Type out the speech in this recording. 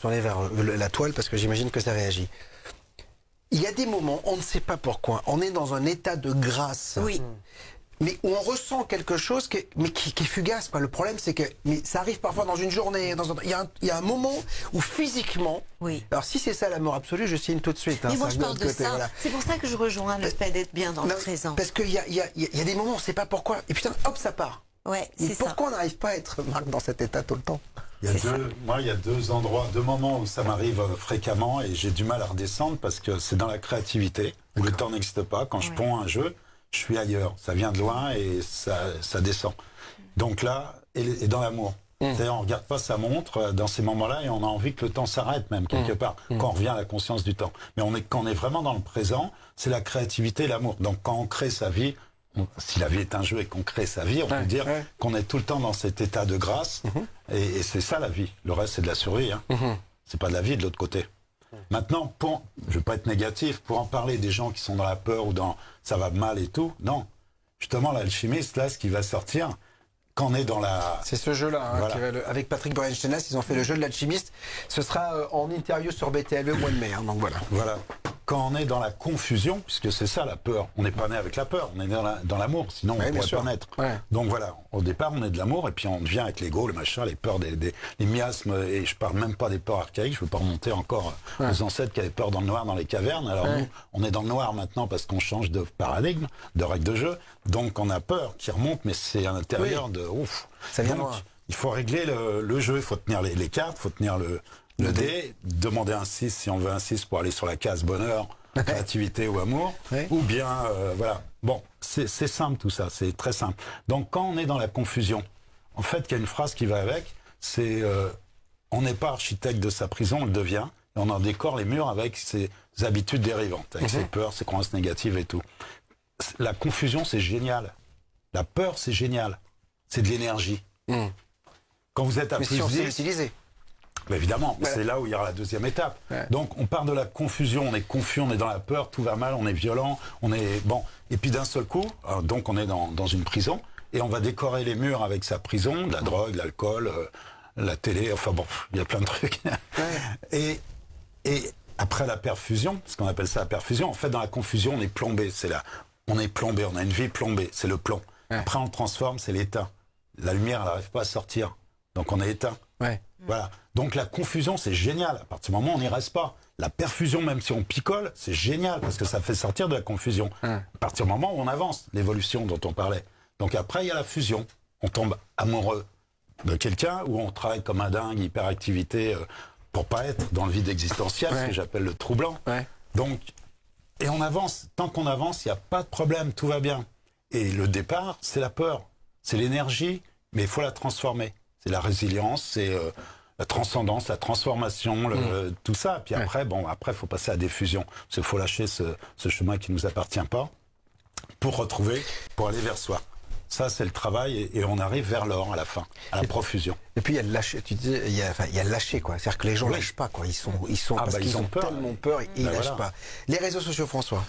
tourner vers la toile parce que j'imagine que ça réagit. Il y a des moments, on ne sait pas pourquoi, on est dans un état de grâce. Oui. Mais où on ressent quelque chose qui est fugace. Quoi. Le problème, c'est que ça arrive parfois dans une journée. Il y a un moment où physiquement... Oui. Alors si c'est ça l'amour absolu, je signe tout de suite. Mais moi, ça je de parle l'autre de côté, ça. voilà. C'est pour ça que je rejoins le fait d'être bien dans le présent. Parce qu'il y a des moments, on ne sait pas pourquoi. Et putain, hop, ça part. Ouais, Mais c'est ça. pourquoi on n'arrive pas à être, Marc, dans cet état tout le temps? Il y a deux endroits, deux moments où ça m'arrive fréquemment et j'ai du mal à redescendre parce que c'est dans la créativité, où le temps n'existe pas. Quand je ponds un jeu, je suis ailleurs. Ça vient de loin et ça descend. Donc là, et dans l'amour. C'est-à-dire, on regarde pas sa montre dans ces moments-là et on a envie que le temps s'arrête même, quelque part, quand on revient à la conscience du temps. Mais quand on est vraiment dans le présent, c'est la créativité et l'amour. Donc quand on crée sa vie, si la vie est un jeu et qu'on crée sa vie, on peut dire qu'on est tout le temps dans cet état de grâce. Et c'est ça la vie. Le reste, c'est de la survie. C'est pas de la vie de l'autre côté. Maintenant, je veux pas être négatif, pour en parler des gens qui sont dans la peur ou dans ça va mal et tout, non. Justement, l'alchimiste, là, ce qui va sortir, quand on est dans la... C'est ce jeu-là, Voilà. avec Patrick Borenstenas, ils ont fait le jeu de l'alchimiste. Ce sera en interview sur BTLV au mois de mai, donc voilà. Voilà. Quand on est dans la confusion, puisque c'est ça la peur, on n'est pas né avec la peur, on est né dans l'amour, sinon on ne pourrait pas naître. Ouais. Donc voilà, au départ on est de l'amour et puis on devient avec l'ego, le machin, les peurs, les miasmes, et je parle même pas des peurs archaïques, je veux pas remonter encore aux ancêtres qui avaient peur dans le noir dans les cavernes. Alors nous, on est dans le noir maintenant parce qu'on change de paradigme, de règle de jeu, donc on a peur qui remonte, mais c'est à l'intérieur de ouf. Ça vient Donc, loin. il faut régler le jeu, il faut tenir les cartes, il faut tenir le dé, demander un 6 si on veut un 6 pour aller sur la case bonheur, créativité ou amour, ou bien, voilà. Bon, c'est simple tout ça, c'est très simple. Donc quand on est dans la confusion, en fait, il y a une phrase qui va avec, c'est on n'est pas architecte de sa prison, on le devient, et on en décore les murs avec ses habitudes dérivantes, avec ses peurs, ses croyances négatives et tout. La confusion, c'est génial. La peur, c'est génial. C'est de l'énergie. Quand vous êtes à Mais plus si on 10, sait l'utiliser. bah évidemment, c'est là où il y aura la deuxième étape. Donc on part de la confusion, on est confus, on est dans la peur, tout va mal, on est violent, on est bon. Et puis d'un seul coup, donc on est dans une prison et on va décorer les murs avec sa prison, de la drogue, l'alcool, la télé, enfin bon, il y a plein de trucs. Et après la perfusion, ce qu'on appelle ça la perfusion, en fait dans la confusion on est plombé, on est plombé, on a une vie plombée, c'est le plomb. Après on le transforme, c'est l'éteint. La lumière elle n'arrive pas à sortir, donc on est éteint. Voilà. Donc la confusion, c'est génial. À partir du moment où on n'y reste pas. La perfusion, même si on picole, c'est génial parce que ça fait sortir de la confusion. À partir du moment où on avance, l'évolution dont on parlait. Donc après, il y a la fusion. On tombe amoureux de quelqu'un ou on travaille comme un dingue, hyperactivité, pour pas être dans le vide existentiel, ce que j'appelle le troublant. Donc, et on avance. Tant qu'on avance, il n'y a pas de problème, tout va bien. Et le départ, c'est la peur, c'est l'énergie, mais il faut la transformer. C'est la résilience, c'est la transcendance, la transformation, tout ça. Puis après, faut passer à des fusions. Parce qu'il faut lâcher ce chemin qui nous appartient pas pour aller vers soi. Ça, c'est le travail et on arrive vers l'or à la fin, à la profusion. Et puis il y a le lâcher, tu disais, il y a le lâcher, quoi. C'est-à-dire que les gens lâchent pas, quoi. Ils sont parce qu'ils ont peur. tellement peur, ils lâchent pas. Les réseaux sociaux, François.